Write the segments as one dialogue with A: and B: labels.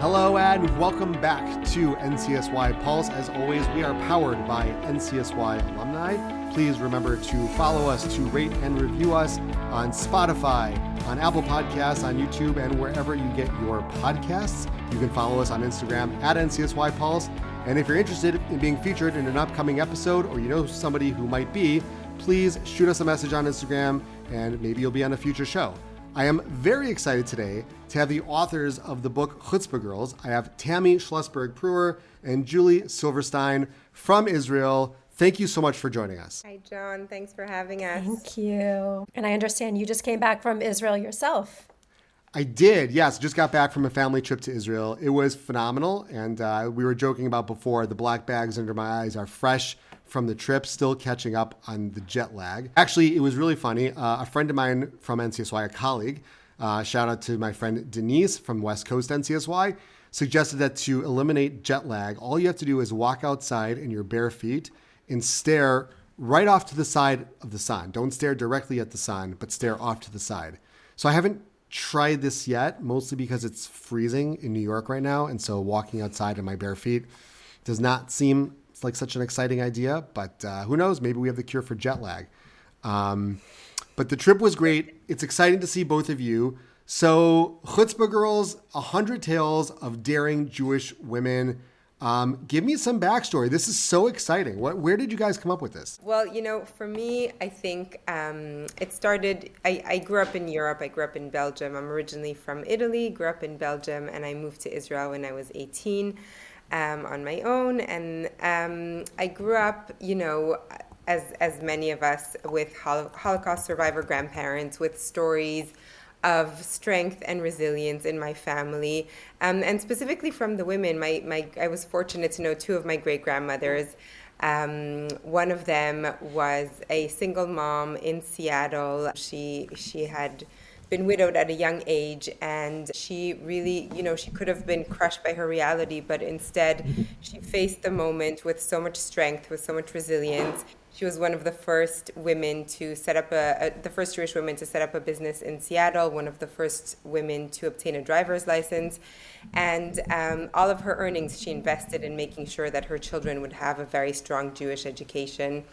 A: Hello and welcome back to NCSY Pulse. As always, we are powered by NCSY Alumni. Please remember to follow us, to rate and review us on Spotify, on Apple Podcasts, on YouTube, and wherever you get your podcasts. You can follow us on Instagram at NCSY Pulse. And if you're interested in being featured in an upcoming episode, or you know somebody who might be, please shoot us a message on Instagram and maybe you'll be on a future show. I am very excited today to have the authors of the book Chutzpah Girls. I have Tammy Schlossberg Pruver and Julie Siverstein from Israel. Thank you so much for joining us.
B: Hi, John. Thanks for having us.
C: Thank you. And I understand you just came back from Israel yourself.
A: I did, yes. Just got back from a family trip to Israel. It was phenomenal. And we were joking about before, the black bags under my eyes are fresh from the trip, still catching up on the jet lag. Actually, it was really funny. A friend of mine from NCSY, a colleague, shout out to my friend Denise from West Coast NCSY, suggested that to eliminate jet lag, all you have to do is walk outside in your bare feet and stare right off to the side of the sun. Don't stare directly at the sun, but stare off to the side. So I haven't tried this yet, mostly because it's freezing in New York right now. And so walking outside in my bare feet does not seem like such an exciting idea, but who knows? Maybe we have the cure for jet lag. But the trip was great. It's exciting to see both of you. So Chutzpah Girls, 100 Tales of Daring Jewish Women. Give me some backstory. This is so exciting. Where did you guys come up with this?
B: Well, for me, I think it started, I grew up in Europe. I grew up in Belgium. I'm originally from Italy, grew up in Belgium, and I moved to Israel when I was 18 on my own. And I grew up, as many of us, with Holocaust survivor grandparents, with stories of strength and resilience in my family, and specifically from the women. I was fortunate to know two of my great-grandmothers. One of them was a single mom in Seattle. She had been widowed at a young age, and she really, she could have been crushed by her reality, but instead she faced the moment with so much strength, with so much resilience. She was one of the first women to set up the first Jewish women to set up a business in Seattle, one of the first women to obtain a driver's license. And all of her earnings she invested in making sure that her children would have a very strong Jewish education.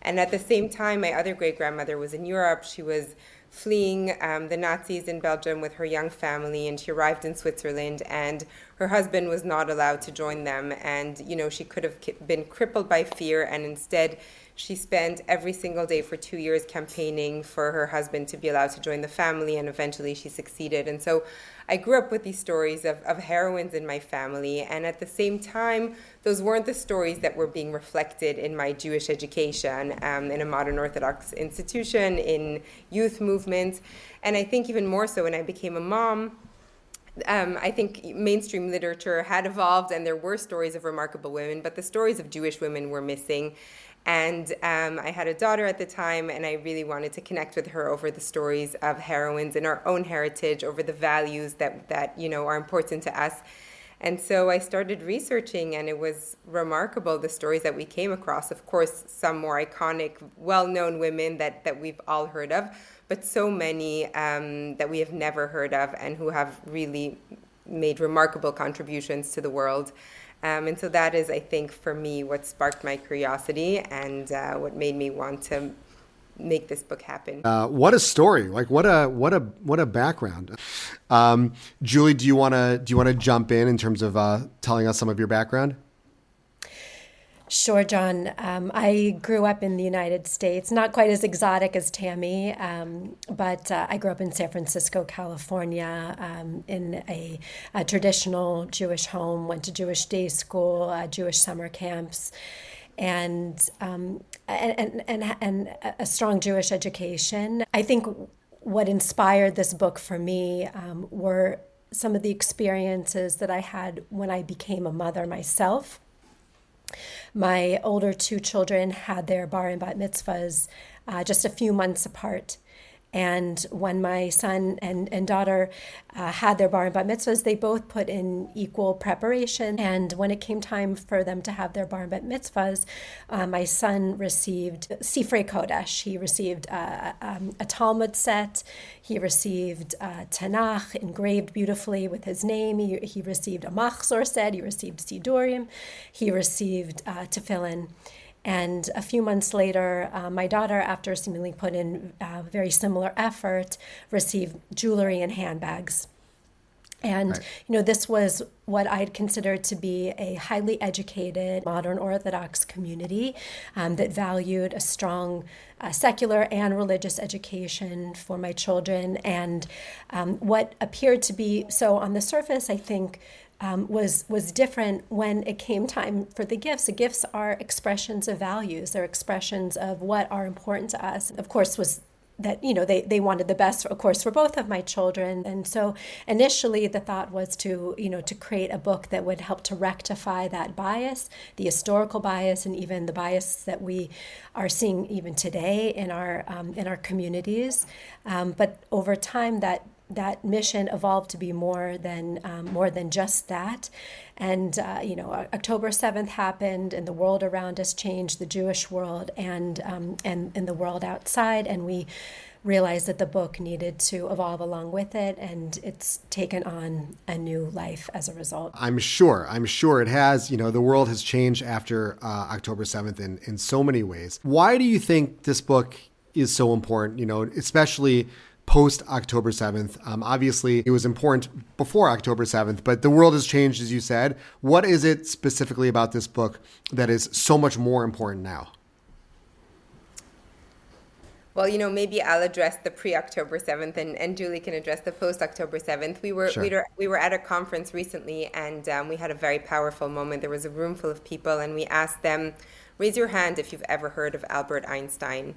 B: And at the same time, my other great-grandmother was in Europe. She was fleeing the Nazis in Belgium with her young family, and she arrived in Switzerland, and her husband was not allowed to join them. And, she could have been crippled by fear, and instead she spent every single day for 2 years campaigning for her husband to be allowed to join the family, and eventually she succeeded. And so I grew up with these stories of heroines in my family, and at the same time, those weren't the stories that were being reflected in my Jewish education, in a modern Orthodox institution, in youth movements. And I think even more so when I became a mom, I think mainstream literature had evolved and there were stories of remarkable women, but the stories of Jewish women were missing. And I had a daughter at the time, and I really wanted to connect with her over the stories of heroines in our own heritage, over the values that are important to us. And so I started researching, and it was remarkable, the stories that we came across. Of course, some more iconic, well-known women that we've all heard of, but so many that we have never heard of and who have really made remarkable contributions to the world. And so that is, I think, for me, what sparked my curiosity and what made me want to make this book happen.
A: What a story! Like what a background. Julie, do you want to jump in terms of telling us some of your background?
C: Sure, John. I grew up in the United States, not quite as exotic as Tammy, but I grew up in San Francisco, California, in a traditional Jewish home, went to Jewish day school, Jewish summer camps, and a strong Jewish education. I think what inspired this book for me were some of the experiences that I had when I became a mother myself. My older two children had their bar and bat mitzvahs just a few months apart. And when my son and daughter had their bar and bat mitzvahs, they both put in equal preparation. And when it came time for them to have their bar and bat mitzvahs, my son received Sifrei Kodesh. He received a Talmud set. He received Tanakh engraved beautifully with his name. He received a Machzor set. He received Sidurim. He received Tefillin. And a few months later, my daughter, after seemingly put in very similar effort, received jewelry and handbags. And,
A: Right.
C: This was what I'd considered to be a highly educated, modern Orthodox community that valued a strong secular and religious education for my children. And what appeared to be so on the surface, I think, was different when it came time for the gifts. The gifts are expressions of values. They're expressions of what are important to us. Of course, was that they wanted the best, of course, for both of my children. And so initially the thought was to create a book that would help to rectify that bias, the historical bias, and even the bias that we are seeing even today in our communities. But over time, that mission evolved to be more than just that. And, October 7th happened and the world around us changed, the Jewish world and the world outside. And we realized that the book needed to evolve along with it. And it's taken on a new life as a result.
A: I'm sure it has. The world has changed after October 7th in so many ways. Why do you think this book is so important, especially post-October 7th. Obviously, it was important before October 7th, but the world has changed, as you said. What is it specifically about this book that is so much more important now?
B: Well, maybe I'll address the pre-October 7th and Julie can address the post-October 7th. We were at a conference recently and we had a very powerful moment. There was a room full of people and we asked them, raise your hand if you've ever heard of Albert Einstein.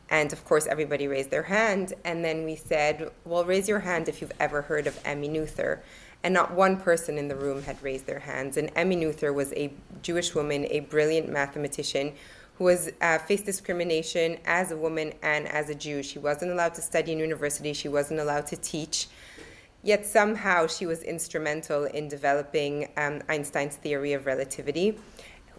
B: And of course, everybody raised their hand. And then we said, well, raise your hand if you've ever heard of Emmy Noether. And not one person in the room had raised their hands. And Emmy Noether was a Jewish woman, a brilliant mathematician who was faced discrimination as a woman and as a Jew. She wasn't allowed to study in university. She wasn't allowed to teach. Yet somehow she was instrumental in developing Einstein's theory of relativity,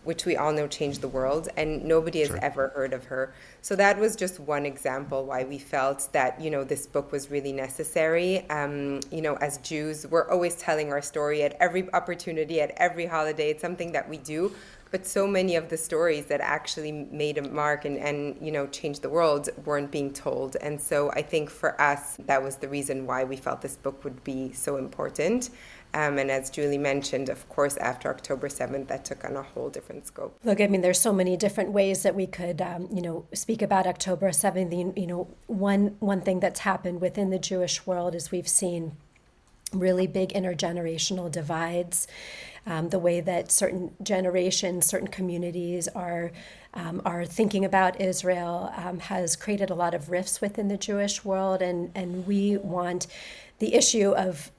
B: which we all know changed the world, and nobody has ever heard of her. So that was just one example why we felt that, this book was really necessary. As Jews, we're always telling our story at every opportunity, at every holiday. It's something that we do, but so many of the stories that actually made a mark and changed the world weren't being told. And so I think for us, that was the reason why we felt this book would be so important. And as Julie mentioned, of course, after October 7th, that took on a whole different scope.
C: Look, there's so many different ways that we could, speak about October 7th. One thing that's happened within the Jewish world is we've seen really big intergenerational divides. The way that certain generations, certain communities are thinking about Israel has created a lot of rifts within the Jewish world, and we want the issue of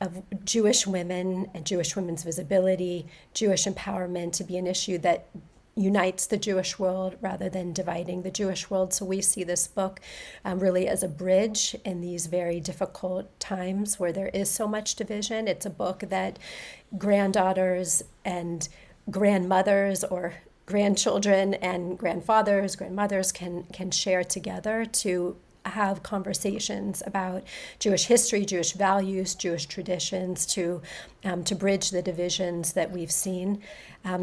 C: Jewish women and Jewish women's visibility, Jewish empowerment to be an issue that unites the Jewish world rather than dividing the Jewish world. So we see this book really as a bridge in these very difficult times where there is so much division. It's a book that granddaughters and grandmothers or grandchildren and grandmothers can share together to have conversations about Jewish history, Jewish values, Jewish traditions to bridge the divisions that we've seen.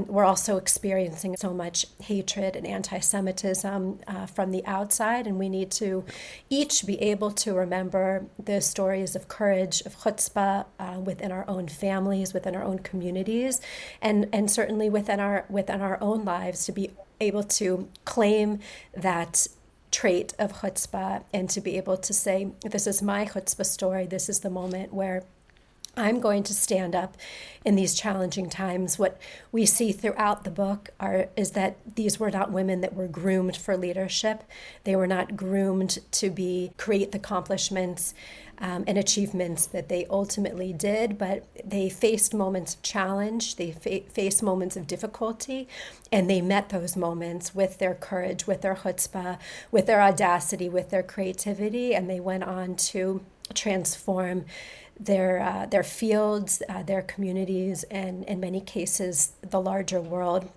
C: We're also experiencing so much hatred and anti-Semitism from the outside, and we need to each be able to remember the stories of courage, of chutzpah within our own families, within our own communities, and certainly within our own lives, to be able to claim that trait of chutzpah and to be able to say, this is my chutzpah story. This is the moment where I'm going to stand up in these challenging times. What we see throughout the book is that these were not women that were groomed for leadership. They were not groomed to create the accomplishments and achievements that they ultimately did, but they faced moments of challenge, they faced moments of difficulty, and they met those moments with their courage, with their chutzpah, with their audacity, with their creativity, and they went on to transform their fields, their communities, and in many cases, the larger world.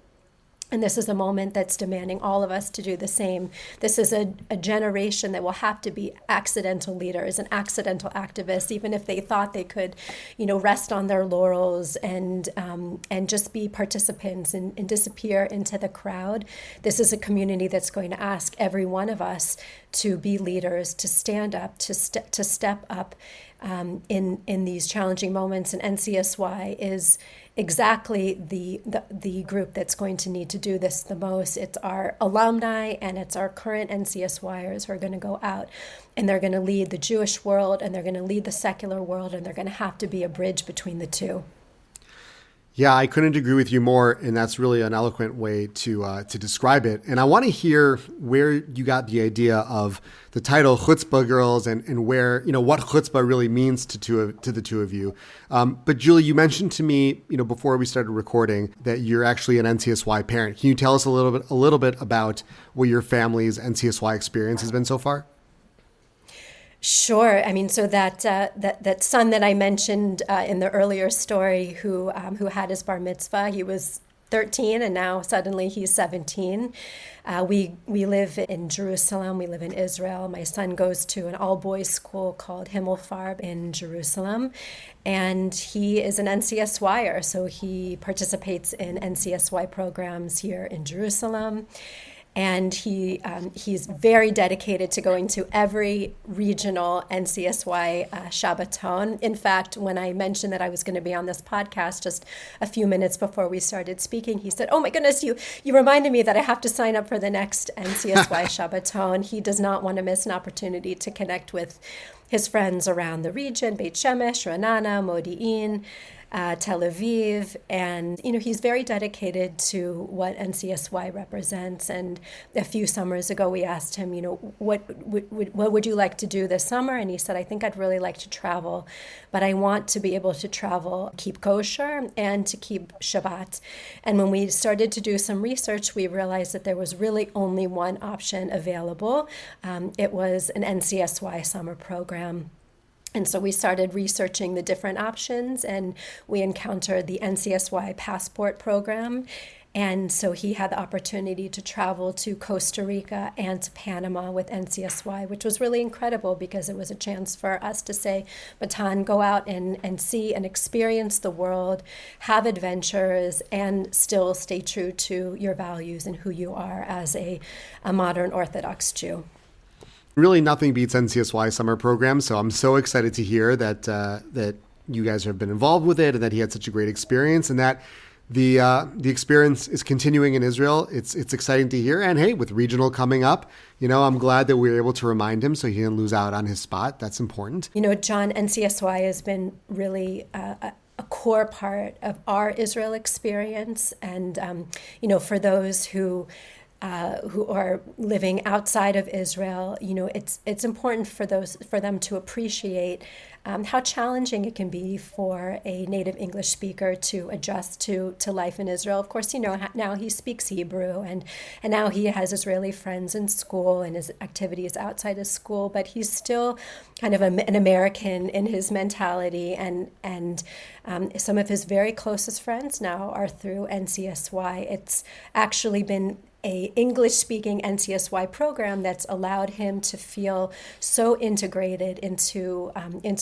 C: And this is a moment that's demanding all of us to do the same. This is a generation that will have to be accidental leaders and accidental activists, even if they thought they could, rest on their laurels and just be participants and disappear into the crowd. This is a community that's going to ask every one of us to be leaders, to stand up, to step up in these challenging moments. And NCSY is exactly the group that's going to need to do this the most. It's our alumni and it's our current NCSYers who are going to go out and they're going to lead the Jewish world and they're going to lead the secular world, and they're going to have to be a bridge between the two.
A: Yeah, I couldn't agree with you more, and that's really an eloquent way to describe it. And I want to hear where you got the idea of the title Chutzpah Girls and where, what chutzpah really means to the two of you. But Julie, you mentioned to me, before we started recording that you're actually an NCSY parent. Can you tell us a little bit about what your family's NCSY experience has been so far?
C: Sure. I mean, so that son that I mentioned in the earlier story, who had his bar mitzvah, he was 13, and now suddenly he's 17. We live in Jerusalem. We live in Israel. My son goes to an all-boys school called Himmelfarb in Jerusalem, and he is an NCSYer, so he participates in NCSY programs here in Jerusalem. And he's very dedicated to going to every regional NCSY Shabbaton. In fact, when I mentioned that I was going to be on this podcast just a few minutes before we started speaking, he said, "Oh my goodness, you reminded me that I have to sign up for the next NCSY Shabbaton." He does not want to miss an opportunity to connect with his friends around the region, Beit Shemesh, Ra'anana, Modi'in, Tel Aviv, and he's very dedicated to what NCSY represents. And a few summers ago, we asked him, what would you like to do this summer? And he said, "I think I'd really like to travel, but I want to be able to travel, keep kosher, and to keep Shabbat." And when we started to do some research, we realized that there was really only one option available. It was an NCSY summer program. And so we started researching the different options, and we encountered the NCSY passport program. And so he had the opportunity to travel to Costa Rica and to Panama with NCSY, which was really incredible because it was a chance for us to say, Matan, go out and see and experience the world, have adventures, and still stay true to your values and who you are as a modern Orthodox Jew.
A: Really, nothing beats NCSY summer program. So I'm so excited to hear that you guys have been involved with it and that he had such a great experience and that the experience is continuing in Israel. It's exciting to hear. And hey, with regional coming up, I'm glad that we were able to remind him so he didn't lose out on his spot. That's important.
C: John, NCSY has been really a core part of our Israel experience. And, for those who are living outside of Israel, it's important for them to appreciate how challenging it can be for a native English speaker to adjust to life in Israel. Of course, now he speaks Hebrew and now he has Israeli friends in school and his activities outside of school, but he's still kind of an American in his mentality, and some of his very closest friends now are through NCSY. It's actually been a English-speaking NCSY program that's allowed him to feel so integrated into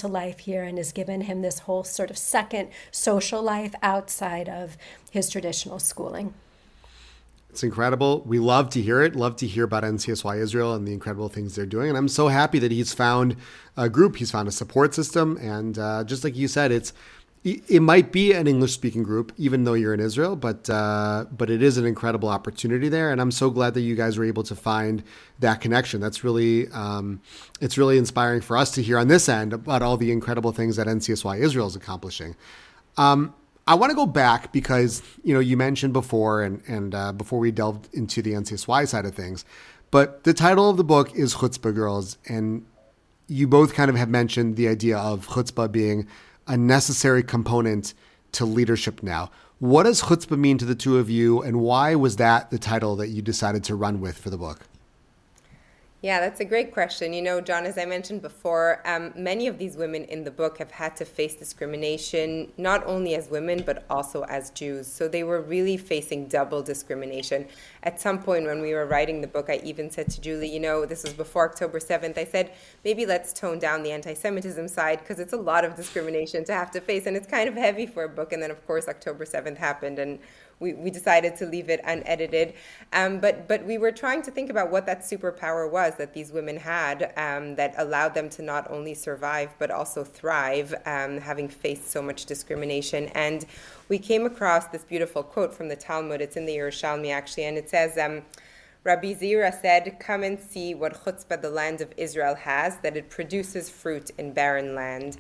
C: life here and has given him this whole sort of second social life outside of his traditional schooling.
A: It's incredible. We love to hear it. Love to hear about NCSY Israel and the incredible things they're doing. And I'm so happy that he's found a group. He's found a support system. And just like you said, it's it might be an English-speaking group, even though you're in Israel, but it is an incredible opportunity there, and I'm so glad that you guys were able to find that connection. That's really it's really inspiring for us to hear on this end about all the incredible things that NCSY Israel is accomplishing. I want to go back because you mentioned before, and before we delved into the NCSY side of things, but the title of the book is Chutzpah Girls, and you both kind of have mentioned the idea of chutzpah being a necessary component to leadership now. What does chutzpah mean to the two of you, and why was that the title that you decided to run with for the book?
B: Yeah, that's a great question. John, as I mentioned before, many of these women in the book have had to face discrimination, not only as women, but also as Jews. So they were really facing double discrimination. At some point when we were writing the book, I even said to Julie, this was before October 7th, I said, maybe let's tone down the antisemitism side because it's a lot of discrimination to have to face, and it's kind of heavy for a book. And then, of course, October 7th happened, and we decided to leave it unedited. But we were trying to think about what that superpower was that these women had that allowed them to not only survive, but also thrive, having faced so much discrimination. And we came across this beautiful quote from the Talmud. It's in the Yerushalmi, actually, and it says, Rabbi Zira said, "Come and see what chutzpah the land of Israel has, that it produces fruit in barren land."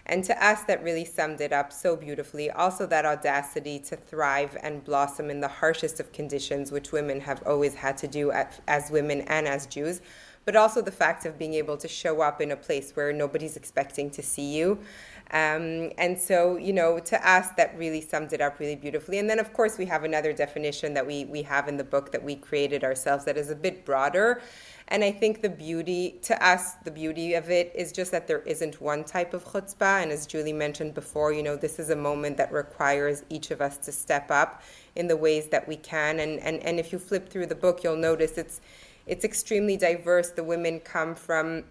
B: And to us, that really summed it up so beautifully. Also that audacity to thrive and blossom in the harshest of conditions, which women have always had to do as women and as Jews, but also the fact of being able to show up in a place where nobody's expecting to see you. And so, to us, that really sums it up really beautifully. And then, of course, we have another definition that we have in the book that we created ourselves that is a bit broader. And I think the beauty of it is just that there isn't one type of chutzpah. And as Julie mentioned before, this is a moment that requires each of us to step up in the ways that we can. And if you flip through the book, you'll notice it's extremely diverse. The women come from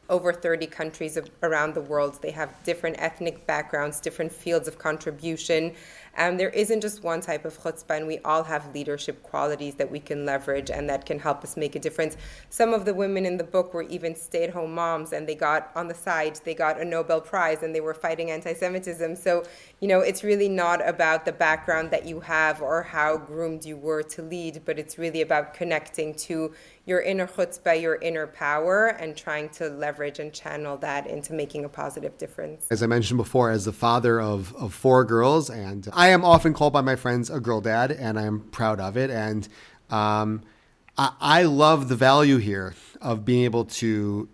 B: over 30 countries around the world. They have different ethnic backgrounds, different fields of contribution. There isn't just one type of chutzpah, and we all have leadership qualities that we can leverage and that can help us make a difference. Some of the women in the book were even stay-at-home moms, and they got a Nobel Prize, and they were fighting anti-Semitism. So, it's really not about the background that you have or how groomed you were to lead, but it's really about connecting to your inner chutzpah, your inner power, and trying to leverage and channel that into making a positive difference.
A: As I mentioned before, as the father of 4 girls, and I am often called by my friends a girl dad, and I am proud of it. And I love the value here of being able to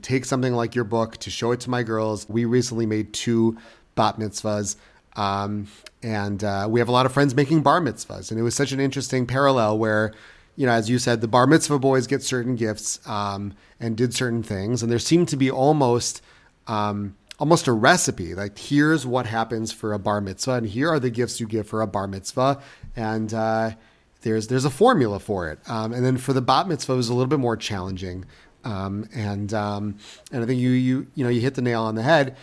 A: take something like your book, to show it to my girls. We recently made 2 bat mitzvahs, and we have a lot of friends making bar mitzvahs. And it was such an interesting parallel where, as you said, the bar mitzvah boys get certain gifts and did certain things. And there seemed to be almost a recipe. Like, here's what happens for a bar mitzvah, and here are the gifts you give for a bar mitzvah. And there's a formula for it. And then for the bat mitzvah, it was a little bit more challenging. And I think you hit the nail on the head.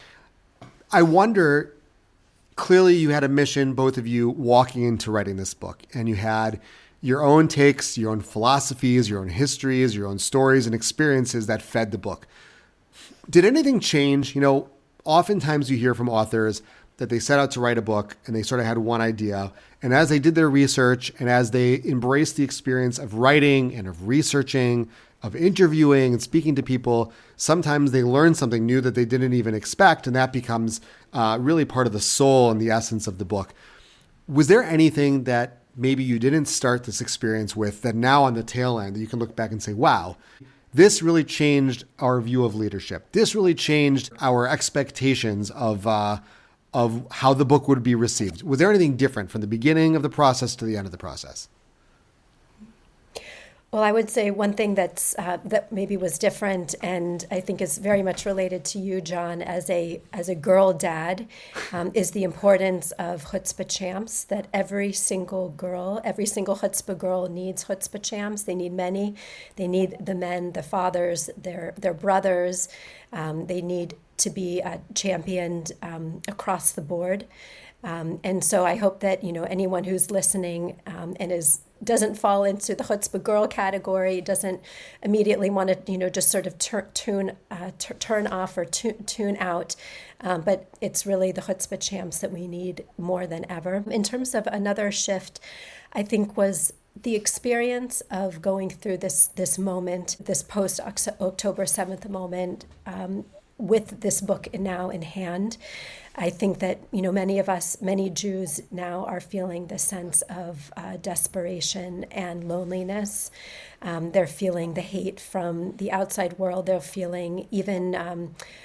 A: I wonder, clearly you had a mission, both of you, walking into writing this book, and you had your own takes, your own philosophies, your own histories, your own stories and experiences that fed the book. Did anything change? Oftentimes you hear from authors that they set out to write a book and they sort of had one idea. And as they did their research and as they embraced the experience of writing and of researching, of interviewing and speaking to people, sometimes they learn something new that they didn't even expect. And that becomes really part of the soul and the essence of the book. Was there anything that maybe you didn't start this experience with that now on the tail end that you can look back and say, wow, this really changed our view of leadership. This really changed our expectations of how the book would be received. Was there anything different from the beginning of the process to the end of the process?
C: Well, I would say one thing that maybe was different, and I think is very much related to you, John, as a girl dad, is the importance of chutzpah champs. That every single chutzpah girl needs chutzpah champs. They need many. They need the men, the fathers, their brothers. They need to be championed across the board. And so I hope that anyone who's listening and is doesn't fall into the chutzpah girl category, doesn't immediately want to, just sort of turn off or tune out. But it's really the chutzpah champs that we need more than ever. In terms of another shift, I think was the experience of going through this moment, this post-October 7th moment, with this book now in hand. I think that, many of us, many Jews now are feeling the sense of desperation and loneliness. They're feeling the hate from the outside world. They're feeling even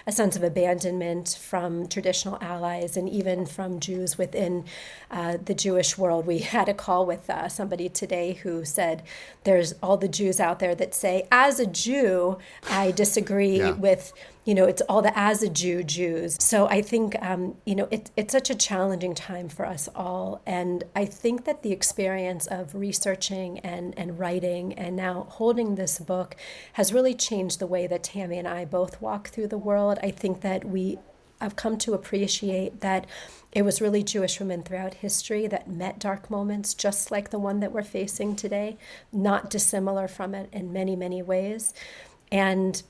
C: a sense of abandonment from traditional allies and even from Jews within the Jewish world. We had a call with somebody today who said there's all the Jews out there that say, as a Jew, I disagree with, it's all the as a Jews. So I think, it's such a challenging time for us all. And I think that the experience of researching and writing and now holding this book has really changed the way that Tammy and I both walk through the world. I think that I've come to appreciate that it was really Jewish women throughout history that met dark moments just like the one that we're facing today, not dissimilar from it in many, many ways. And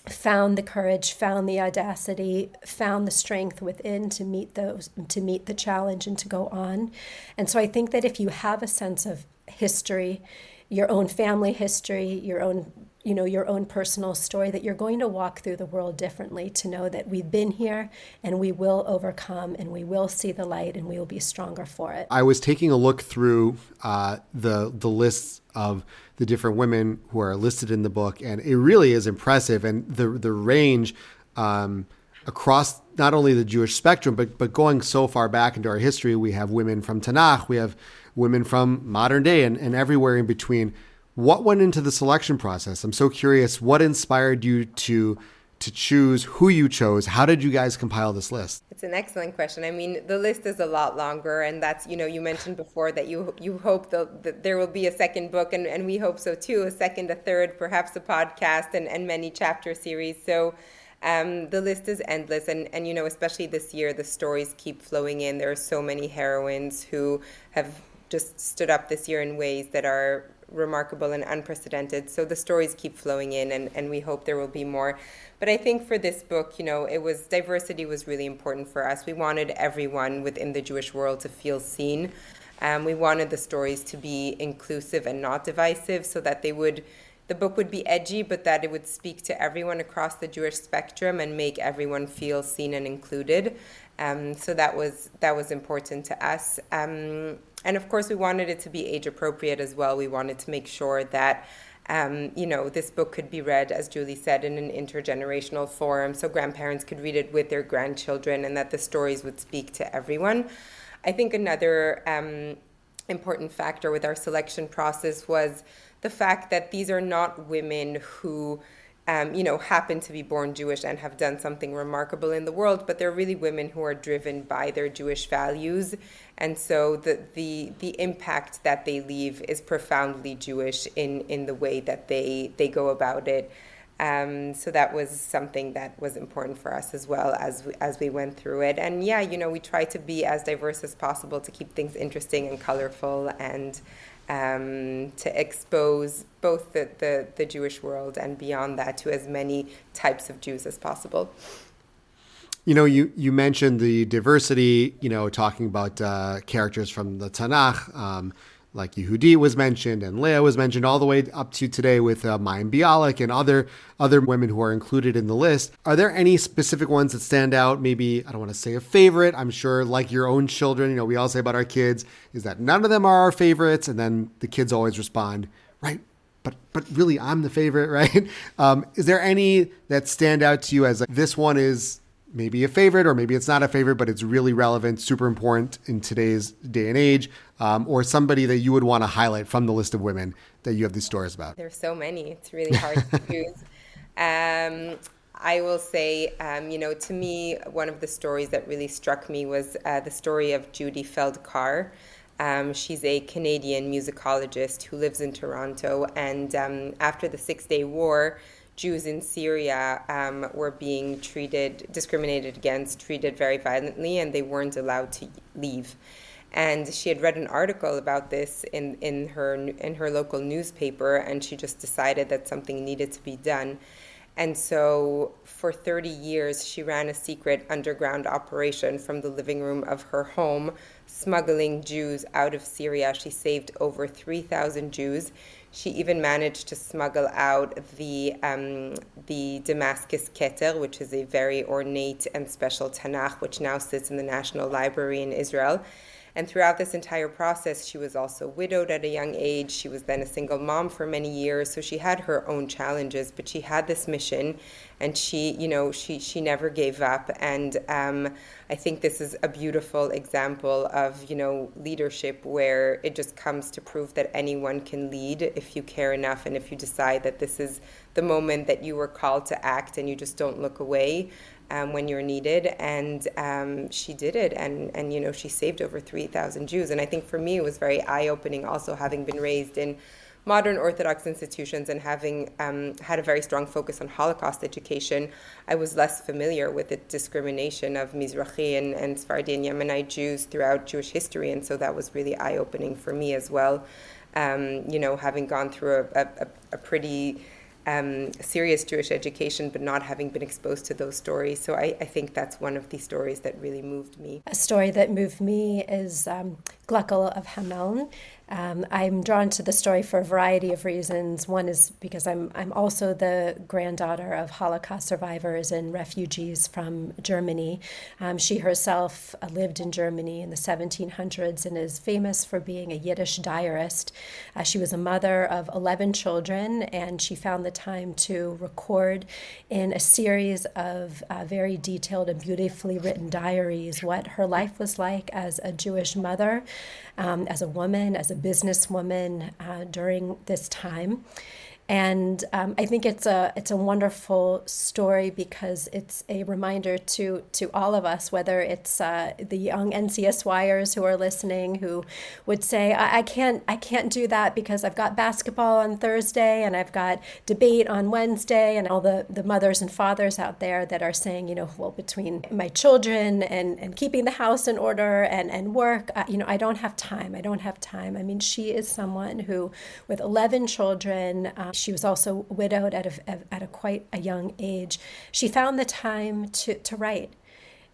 C: found the courage, found the audacity, found the strength within to meet the challenge and to go on. And so I think that if you have a sense of history, your own family history, your own personal story, that you're going to walk through the world differently, to know that we've been here and we will overcome and we will see the light and we will be stronger for it.
A: I was taking a look through the lists of the different women who are listed in the book, and it really is impressive. And the range across not only the Jewish spectrum, but going so far back into our history, we have women from Tanakh, we have women from modern day, and everywhere in between. What went into the selection process? I'm so curious. What inspired you to choose who you chose? How did you guys compile this list?
B: It's an excellent question. I mean, the list is a lot longer, and that's, you mentioned before that you hope that there will be a second book, and we hope so too, a second, a third, perhaps a podcast, and many chapter series. So the list is endless, and especially this year, the stories keep flowing in. There are so many heroines who have just stood up this year in ways that are remarkable and unprecedented. So the stories keep flowing in, and we hope there will be more. But I think for this book, diversity was really important for us. We wanted everyone within the Jewish world to feel seen. We wanted the stories to be inclusive and not divisive, so that the book would be edgy, but that it would speak to everyone across the Jewish spectrum and make everyone feel seen and included. So that was important to us. And of course, we wanted it to be age appropriate as well. We wanted to make sure that, this book could be read, as Julie said, in an intergenerational forum, so grandparents could read it with their grandchildren, and that the stories would speak to everyone. I think another important factor with our selection process was the fact that these are not women who happen to be born Jewish and have done something remarkable in the world, but they're really women who are driven by their Jewish values. And so the impact that they leave is profoundly Jewish in the way that they go about it. So that was something that was important for us as well as we went through it. And we try to be as diverse as possible to keep things interesting and colorful, and to expose both the Jewish world and beyond that to as many types of Jews as possible.
A: You mentioned the diversity, talking about characters from the Tanakh, like Yehudi was mentioned and Leah was mentioned, all the way up to today with Mayim Bialik and other women who are included in the list. Are there any specific ones that stand out? Maybe, I don't want to say a favorite. I'm sure, like your own children, we all say about our kids is that none of them are our favorites. And then the kids always respond, right? But really, I'm the favorite, right? Is there any that stand out to you as like, this one is maybe a favorite, or maybe it's not a favorite, but it's really relevant, super important in today's day and age, or somebody that you would want to highlight from the list of women that you have these stories about?
B: There's so many. It's really hard to choose. I will say, to me, one of the stories that really struck me was the story of Judy Feld-Carr. She's a Canadian musicologist who lives in Toronto, and after the Six-Day War, Jews in Syria were being discriminated against, treated very violently, and they weren't allowed to leave. And she had read an article about this in her local newspaper, and she just decided that something needed to be done. And so for 30 years, she ran a secret underground operation from the living room of her home, smuggling Jews out of Syria. She saved over 3,000 Jews. She even managed to smuggle out the Damascus Keter, which is a very ornate and special Tanakh, which now sits in the National Library in Israel. And throughout this entire process, she was also widowed at a young age. She was then a single mom for many years. So she had her own challenges, but she had this mission, and she never gave up. And I think this is a beautiful example of, leadership, where it just comes to prove that anyone can lead if you care enough, and if you decide that this is the moment that you were called to act, and you just don't look away when you're needed. And she did it, and she saved over 3,000 Jews. And I think for me it was very eye-opening, also having been raised in modern Orthodox institutions and having had a very strong focus on Holocaust education. I was less familiar with the discrimination of Mizrahi and Sephardi and Yemenite Jews throughout Jewish history, and so that was really eye-opening for me as well. Having gone through a pretty serious Jewish education, but not having been exposed to those stories. So I think that's one of the stories that really moved me.
C: A story that moved me is Gluckel of Hameln. I'm drawn to the story for a variety of reasons. One is because I'm also the granddaughter of Holocaust survivors and refugees from Germany. She herself lived in Germany in the 1700s and is famous for being a Yiddish diarist. She was a mother of 11 children, and she found the time to record in a series of very detailed and beautifully written diaries what her life was like as a Jewish mother, as a woman, as a businesswoman during this time. And I think it's a wonderful story because it's a reminder to all of us, whether it's the young NCSYers who are listening, who would say, I can't do that because I've got basketball on Thursday and I've got debate on Wednesday, and all the mothers and fathers out there that are saying, well, between my children and keeping the house in order and work, I don't have time. I mean, she is someone who, with 11 children, she was also widowed at a quite a young age. She found the time to write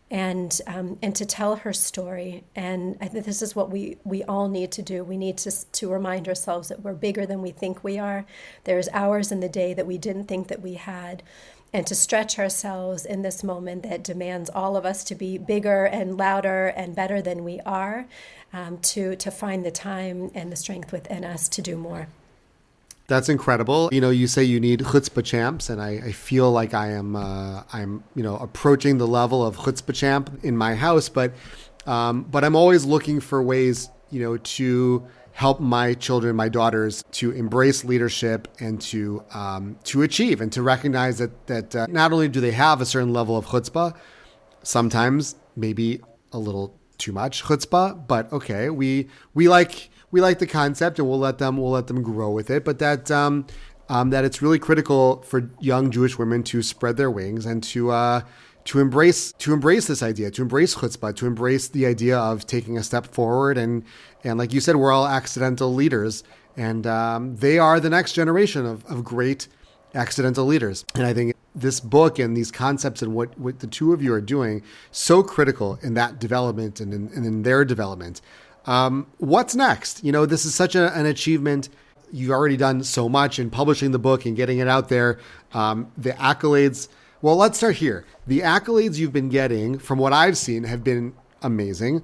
C: and to tell her story. And I think this is what we all need to do. We need to remind ourselves that we're bigger than we think we are. There's hours in the day that we didn't think that we had. And to stretch ourselves in this moment that demands all of us to be bigger and louder and better than we are, to find the time and the strength within us to do more.
A: That's incredible. You say you need chutzpah champs, and I feel like I'm approaching the level of chutzpah champ in my house, but I'm always looking for ways, to help my children, my daughters, to embrace leadership and to achieve and to recognize that not only do they have a certain level of chutzpah, sometimes maybe a little too much chutzpah, but okay, we like the concept, and we'll let them grow with it. But that it's really critical for young Jewish women to spread their wings and to embrace this idea, to embrace chutzpah, to embrace the idea of taking a step forward. And like you said, we're all accidental leaders, and they are the next generation of great accidental leaders. And I think this book and these concepts and what the two of you are doing so critical in that development and in their development. What's next? This is such an achievement. You've already done so much in publishing the book and getting it out there. The accolades. Well, let's start here. The accolades you've been getting, from what I've seen, have been amazing.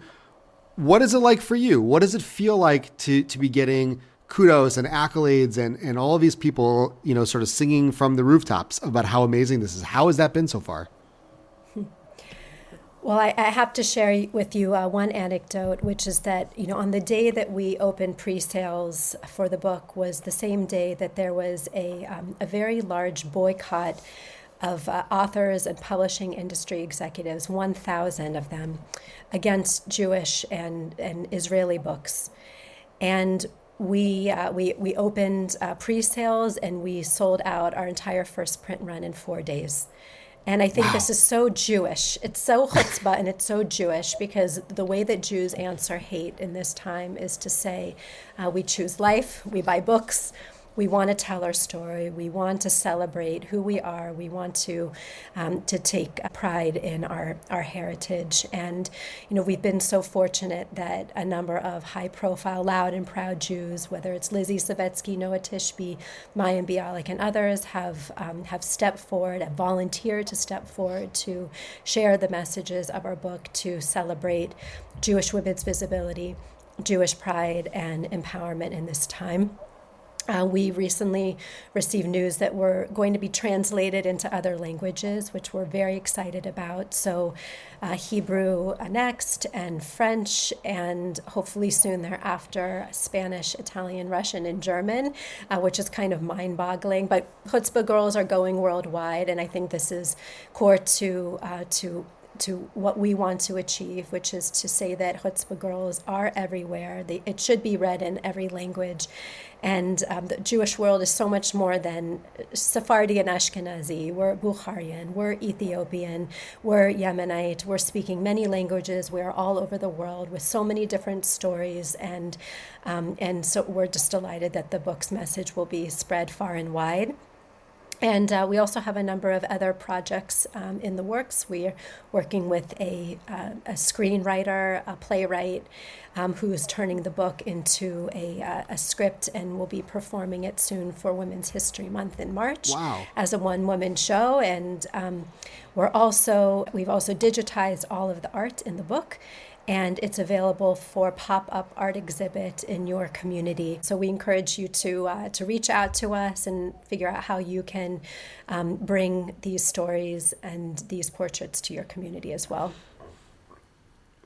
A: What is it like for you? What does it feel like to be getting kudos and accolades and all of these people, sort of singing from the rooftops about how amazing this is? How has that been so far?
C: Well, I have to share with you one anecdote, which is that, on the day that we opened pre-sales for the book was the same day that there was a very large boycott of authors and publishing industry executives, 1,000 of them, against Jewish and Israeli books. And we opened pre-sales, and we sold out our entire first print run in 4 days. And I think
A: Wow.
C: this is so Jewish. It's so chutzpah and it's so Jewish because the way that Jews answer hate in this time is to say, we choose life, we buy books, we want to tell our story, we want to celebrate who we are, we want to take pride in our heritage. And, we've been so fortunate that a number of high-profile, loud and proud Jews, whether it's Lizzie Savetsky, Noah Tishby, Mayim Bialik, and others, have stepped forward, have volunteered to step forward to share the messages of our book to celebrate Jewish women's visibility, Jewish pride, and empowerment in this time. We recently received news that we're going to be translated into other languages, which we're very excited about. So Hebrew next, and French, and hopefully soon thereafter, Spanish, Italian, Russian, and German, which is kind of mind-boggling. But Chutzpah Girls are going worldwide, and I think this is core to what we want to achieve, which is to say that Chutzpah Girls are everywhere. It should be read in every language. And the Jewish world is so much more than Sephardi and Ashkenazi. We're Bukharian, we're Ethiopian, we're Yemenite, we're speaking many languages. We're all over the world with so many different stories. And so we're just delighted that the book's message will be spread far and wide. And we also have a number of other projects in the works. We are working with a screenwriter, a playwright, who is turning the book into a script, and will be performing it soon for Women's History Month in March.
A: Wow.
C: As a one-woman show. And we've also digitized all of the art in the book, and it's available for pop-up art exhibit in your community. So we encourage you to reach out to us and figure out how you can bring these stories and these portraits to your community as well.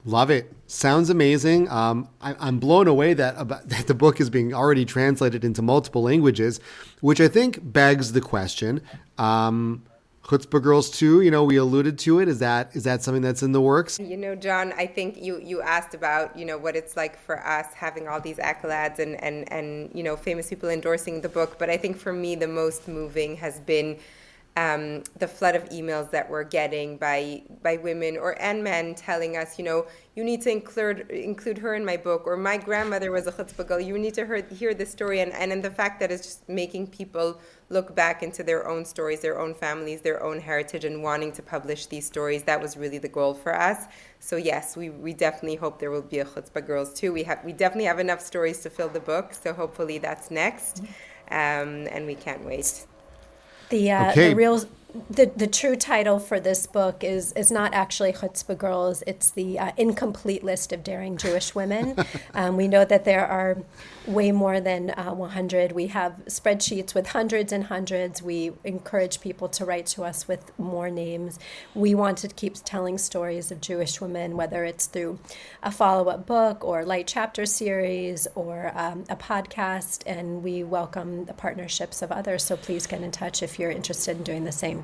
A: Love it. Sounds amazing. I'm blown away that the book is being already translated into multiple languages, which I think begs the question. Chutzpah Girls 2, we alluded to it. Is that something that's in the works?
B: John, I think you asked about, what it's like for us having all these accolades and famous people endorsing the book. But I think for me, the most moving has been the flood of emails that we're getting by women and men telling us, you need to include her in my book, or my grandmother was a chutzpah girl. You need to hear this story, and the fact that it's just making people look back into their own stories, their own families, their own heritage, and wanting to publish these stories. That was really the goal for us. So yes, we definitely hope there will be a Chutzpah Girls too. We definitely have enough stories to fill the book, so hopefully that's next, and we can't wait.
C: The true title for this book is not actually Chutzpah Girls. It's the incomplete list of daring Jewish women. We know that there are way more than 100. We have spreadsheets with hundreds and hundreds. We encourage people to write to us with more names. We want to keep telling stories of Jewish women, whether it's through a follow-up book or light chapter series or a podcast, and we welcome the partnerships of others. So please get in touch if you're interested in doing the same.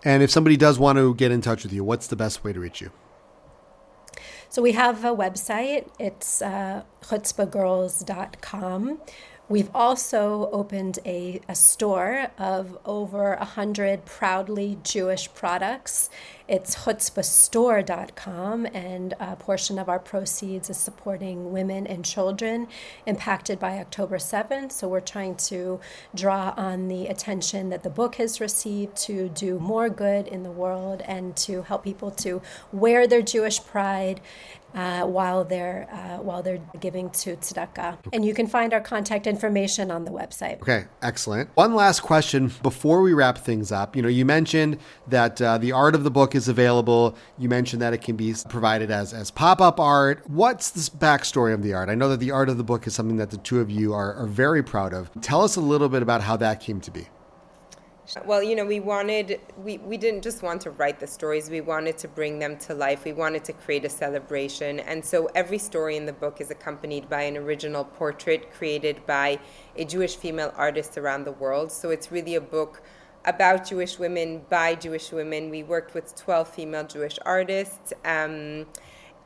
A: And if somebody does want to get in touch with you, what's the best way to reach you?
C: So we have a website. It's chutzpahgirls.com. We've also opened a store of over 100 proudly Jewish products. It's chutzpahstore.com, and a portion of our proceeds is supporting women and children impacted by October 7th. So we're trying to draw on the attention that the book has received to do more good in the world and to help people to wear their Jewish pride while they're giving to tzedakah. And you can find our contact information on the website.
A: Okay, excellent. One last question before we wrap things up. You mentioned that the art of the book is available. You mentioned that it can be provided as pop-up art. What's the backstory of the art? I know that the art of the book is something that the two of you are very proud of. Tell us a little bit about how that came to be.
B: Well, we didn't just want to write the stories. We wanted to bring them to life. We wanted to create a celebration. And so every story in the book is accompanied by an original portrait created by a Jewish female artist around the world. So it's really a book about Jewish women by Jewish women. We worked with 12 female Jewish artists.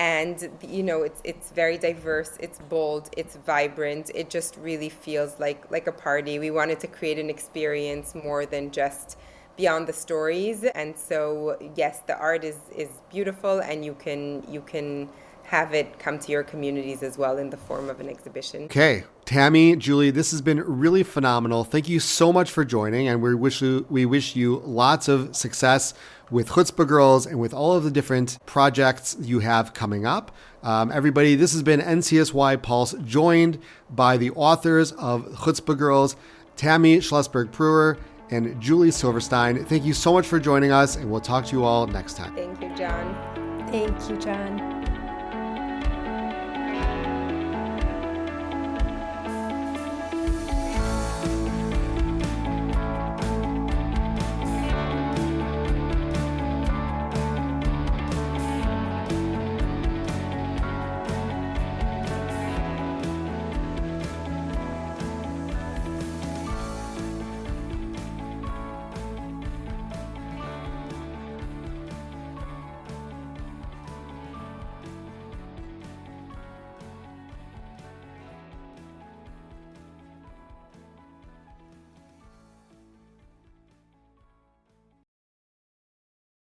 B: And, it's very diverse, it's bold, it's vibrant. It just really feels like a party. We wanted to create an experience more than just beyond the stories. And so, yes, the art is beautiful, and you can have it come to your communities as well in the form of an exhibition.
A: Okay, Tammy, Julie, this has been really phenomenal. Thank you so much for joining, and we wish you lots of success with Chutzpah Girls and with all of the different projects you have coming up. Everybody, this has been NCSY Pulse, joined by the authors of Chutzpah Girls, Tammy Schlossberg Pruver and Julie Siverstein. Thank you so much for joining us, and we'll talk to you all next time.
B: Thank you, John.
C: Thank you, John.